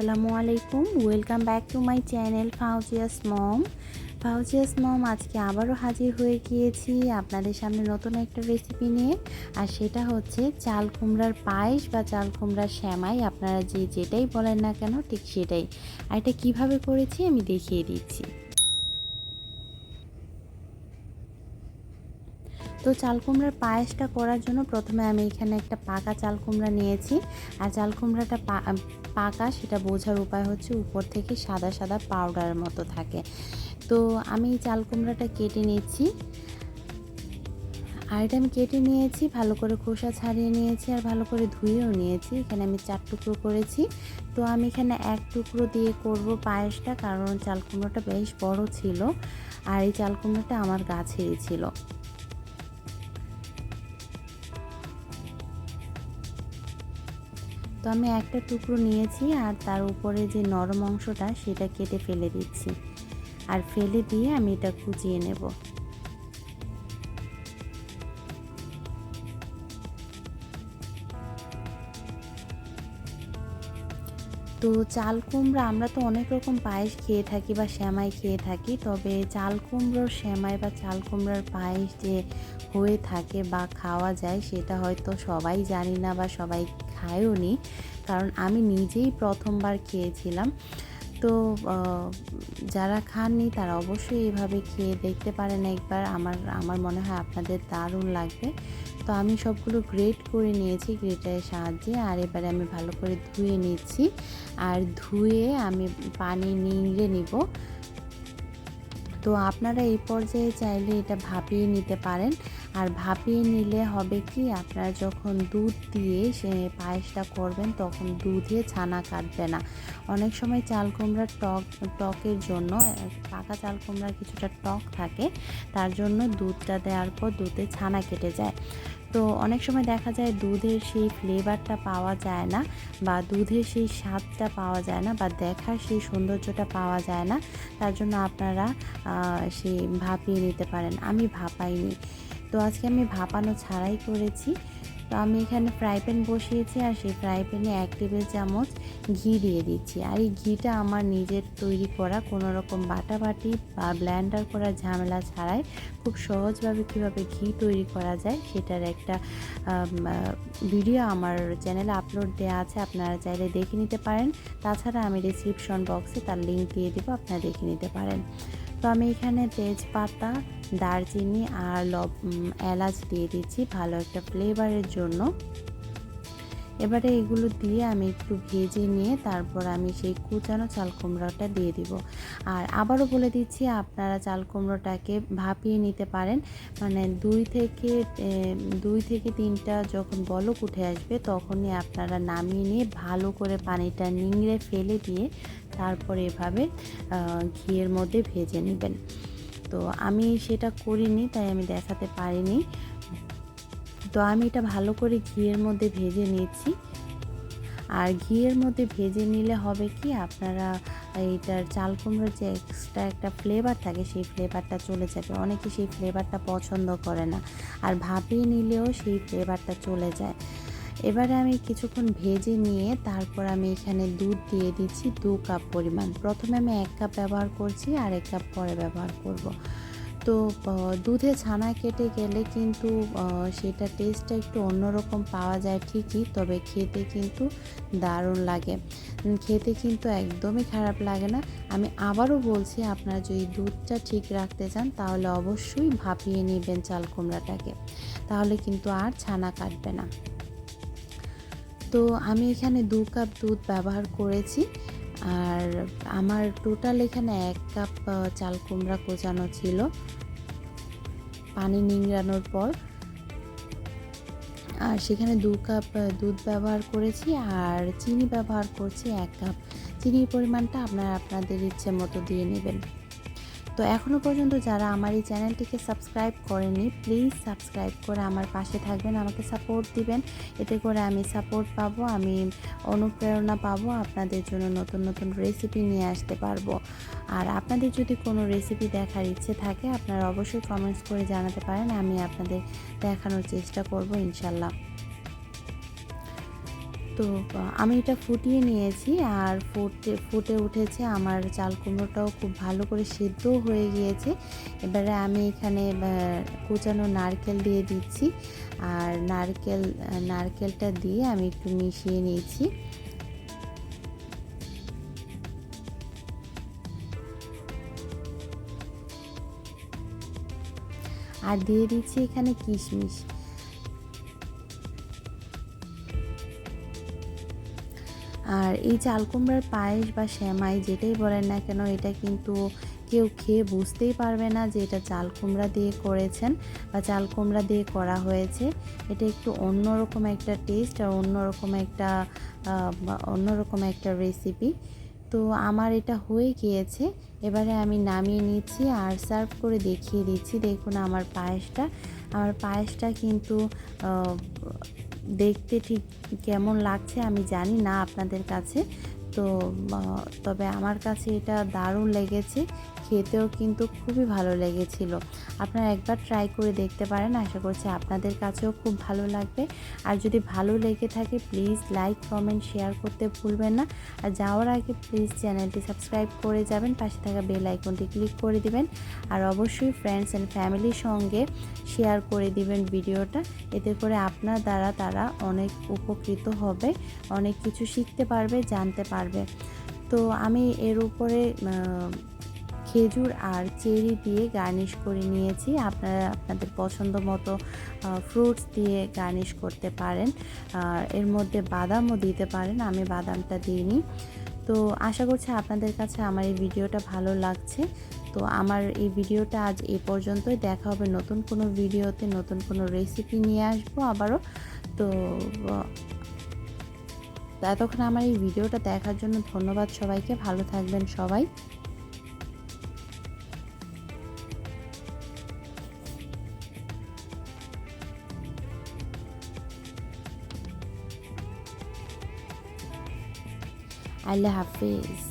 আসসালামু আলাইকুম, welcome back to my channel Fauzia's mom. Fauzia's mom আজকে আবারও হাজির হয়ে গিয়েছি আপনাদের সামনে নতুন একটা রেসিপি নিয়ে। আর সেটা হচ্ছে চাল কুমড়ার পায়েস বা চাল কুমড়ার সেমাই, আপনারা যেটাই বলেন না কেন ঠিক সেটাই। আর এটা কীভাবে করেছি আমি দেখিয়ে দিচ্ছি। তো চাল কুমড়ার পায়েসটা করার জন্য প্রথমে আমি এখানে একটা পাকা চাল কুমড়া নিয়েছি। আর চাল কুমড়াটা পাকা সেটা বোঝার উপায় হচ্ছে উপর থেকে সাদা সাদা পাউডারের মতো থাকে। তো আমি চাল কুমড়াটা কেটে নিচ্ছি। আর এটা আমি কেটে নিয়েছি, ভালো করে খোসা ছাড়িয়ে নিয়েছি আর ভালো করে ধুয়েও নিয়েছি। এখানে আমি 4 টুকরো করেছি। তো আমি এখানে 1 টুকরো দিয়ে করব পায়েসটা, কারণ চাল কুমড়োটা বেশ বড় ছিল আর এই চাল কুমড়োটা আমার গাছেরই ছিল। তো আমি একটা টুকরো নিয়েছি আর তার উপরে যে নরম অংশটা সেটা কেটে ফেলে দিচ্ছি। আর ফেলে দিয়ে আমি এটা কুচিয়ে নেব। তো চাল কুমড়া আমরা তো অনেক রকম পায়েস খেয়ে থাকি বা সেমাই খেয়ে থাকি, তবে চাল কুমড়োর সেমাই বা চাল কুমড়ার পায়েস যে হয়ে থাকে বা খাওয়া যায় সেটা হয়তো সবাই জানি না বা সবাই খায়ও নি, কারণ আমি নিজেই প্রথমবার খেয়েছিলাম। তো যারা খাননি তারা অবশ্যই এভাবে খেয়ে দেখতে পারেন একবার। আমার মনে হয় আপনাদের দারুণ লাগবে। তো আমি সবগুলো গ্রেট করে নিয়েছি গ্রেটারের সাহায্যে। আর এবারে আমি ভালো করে ধুয়ে নিচ্ছি। আর ধুয়ে আমি পানি নিংড়ে নিব। তো আপনারা এই পর্যায়ে চাইলে এটা ভাপিয়ে নিতে পারেন। আর ভাপিয়ে নিলে হবে কি, আপনারা যখন দুধ দিয়ে সে পায়েসটা করবেন তখন দুধে ছানা কাটবে না। অনেক সময় চাল কুমড়ার টকের জন্য, পাকা চাল কুমড়ার কিছুটা টক থাকে, তার জন্য দুধটা দেওয়ার পর দুধে ছানা কেটে যায়। তো অনেক সময় দেখা যায় দুধের সেই ফ্লেভারটা পাওয়া যায় না বা দুধের সেই স্বাদটা পাওয়া যায় না বা দেখার সেই সৌন্দর্যটা পাওয়া যায় না। তার জন্য আপনারা সেই ভাপিয়ে নিতে পারেন। আমি ভাপাইনি, তো আজকে আমি ভাপানো ছাড়াই করেছি। তো আমি এখানে ফ্রাই প্যান বসিয়েছি আর সেই ফ্রাই প্যানে 1 টেবিল চামচ ঘি দিয়ে দিচ্ছি। আর এই ঘিটা আমার নিজের তৈরি করা, কোনো রকম বাটাবাটি বা ব্লেন্ডার করার ঝামেলা ছাড়াই খুব সহজভাবে কীভাবে ঘি তৈরি করা যায় সেটার একটা ভিডিও আমার চ্যানেলে আপলোড দেওয়া আছে, আপনারা চাইলে দেখে নিতে পারেন। তাছাড়া আমি ডেসক্রিপশন বক্সে তার লিঙ্ক দিয়ে দেবো, আপনারা দেখে নিতে পারেন। তো আমি এখানে তেজপাতা, দারচিনি আর এলাচ দিয়ে দিচ্ছি ভালো একটা ফ্লেভারের জন্য। এবারে এগুলো দিয়ে আমি একটু ভেজে নিয়ে তারপর আমি সেই কুচানো চাল কুমড়োটা দিয়ে দিব। আর আবারও বলে দিচ্ছি, আপনারা চাল কুমড়োটাকে ভাপিয়ে নিতে পারেন। মানে 2 থেকে 3টা যখন বলক উঠে আসবে তখনই আপনারা নামিয়ে নিয়ে ভালো করে পানিটা নিংড়ে ফেলে দিয়ে তারপরে এভাবে ঘিয়ের মধ্যে ভেজে নেবেন। তো আমি সেটা করিনি, তাই আমি দেখাতে পারিনি। তো আমি এটা ভালো করে ঘিয়ের মধ্যে ভেজে নিচ্ছি। আর ঘিয়ের মধ্যে ভেজে নিলে হবে কি, আপনারা এইটার চাল কুমড়োর যে এক্সট্রা একটা ফ্লেভার থাকে সেই ফ্লেভারটা চলে যাবে। অনেকে সেই ফ্লেভারটা পছন্দ করে না, আর ভাপিয়ে নিলেও সেই ফ্লেভারটা চলে যায়। এবারে আমি কিছুক্ষণ ভেজে নিয়ে তারপর আমি এখানে দুধ দিয়ে দিচ্ছি 2 কাপ পরিমাণ। প্রথমে আমি 1 কাপ ব্যবহার করছি আর 1 কাপ পরে ব্যবহার করব। তো দুধে ছানা কেটে গেলে কিন্তু সেটা টেস্টটা একটু অন্যরকম পাওয়া যায় ঠিকই, তবে খেতে কিন্তু দারুণ লাগে। খেতে কিন্তু একদমই খারাপ লাগে না। আমি আবারও বলছি, আপনারা যদি দুধটা ঠিক রাখতে চান তাহলে অবশ্যই ভাপিয়ে নেবেন চাল কুমড়াটাকে, তাহলে কিন্তু আর ছানা কাটবে না। তো আমি এখানে 2 কাপ দুধ ব্যবহার করেছি। আর আমার টোটাল এখানে 1 কাপ চাল কুমড়া কোচানো ছিল পানি নিংড়ানোর পর। আর সেখানে 2 কাপ দুধ ব্যবহার করেছি আর চিনি ব্যবহার করছি 1 কাপ। চিনির পরিমাণটা আপনারা আপনাদের ইচ্ছে মতো দিয়ে নেবেন। তো এখনও পর্যন্ত যারা আমার এই চ্যানেলটিকে সাবস্ক্রাইব করেনি, প্লিজ সাবস্ক্রাইব করে আমার পাশে থাকবেন, আমাকে সাপোর্ট দিবেন। এতে করে আমি সাপোর্ট পাবো, আমি অনুপ্রেরণা পাবো, আপনাদের জন্য নতুন নতুন রেসিপি নিয়ে আসতে পারবো। আর আপনাদের যদি কোনো রেসিপি দেখার ইচ্ছে থাকে আপনারা অবশ্যই কমেন্টস করে জানাতে পারেন, আমি আপনাদের দেখানোর চেষ্টা করব ইনশাল্লাহ। তো আমি এটা ফুটিয়ে নিয়েছি আর ফুটে উঠেছে, আমার চাল কুমড়োটাও খুব ভালো করে সেদ্ধও হয়ে গিয়েছে। এবারে আমি এখানে কুচানো নারকেল দিয়ে দিচ্ছি, আর নারকেলটা দিয়ে আমি একটু মিশিয়ে নিয়েছি। আর দিয়ে দিচ্ছি এখানে কিশমিশ। আর এই চাল কুমড়ার পায়েস বা সেমাই যেটাই বলেন না কেন, এটা কিন্তু কেউ খেয়ে বুঝতেই পারবে না যে এটা চাল কুমড়া দিয়ে করেছেন বা চাল কুমড়া দিয়ে করা হয়েছে। এটা একটু অন্যরকম একটা টেস্ট আর অন্যরকম একটা রেসিপি। তো আমার এটা হয়ে গিয়েছে, এবারে আমি নামিয়ে নিচ্ছি আর সার্ভ করে দেখিয়ে দিচ্ছি। দেখুন আমার পায়েসটা কিন্তু দেখতে ঠিক কেমন লাগছে আমি জানি না আপনাদের কাছে। তো তবে আমার কাছে এটা দারুণ লেগেছে, খেতেও কিন্তু খুবই ভালো লেগেছিল। আপনারা একবার ট্রাই করে দেখতে পারেন, আশা করছি আপনাদের কাছেও খুব ভালো লাগবে। আর যদি ভালো লেগে থাকে প্লিজ লাইক কমেন্ট শেয়ার করতে ভুলবেন না। আর যাওয়ার আগে প্লিজ চ্যানেলটি সাবস্ক্রাইব করে যাবেন, পাশে থাকা বেল আইকনটি ক্লিক করে দিবেন। আর অবশ্যই ফ্রেন্ডস অ্যান্ড ফ্যামিলির সঙ্গে শেয়ার করে দিবেন ভিডিওটা, এতে করে আপনার দ্বারা তারা অনেক উপকৃত হবে, অনেক কিছু শিখতে পারবে, জানতে পারবে। তো আমি এর উপরে খেজুর আর চেরি দিয়ে গার্নিশ করে নিয়েছি। আপনারা আপনাদের পছন্দ মতো ফ্রুটস দিয়ে গার্নিশ করতে পারেন, আর এর মধ্যে বাদামও দিতে পারেন, আমি বাদামটা দিইনি। তো আশা করছি আপনাদের কাছে আমার এই ভিডিওটা ভালো লাগছে। তো আমার এই ভিডিওটা আজ এই পর্যন্তই, দেখা হবে নতুন কোনো ভিডিওতে, নতুন কোনো রেসিপি নিয়ে আসবো আবারও। তো এতক্ষণ আমার এই ভিডিওটা দেখার জন্য ধন্যবাদ সবাইকে, ভালো থাকবেন সবাই। আল্লাহ হাফিজ।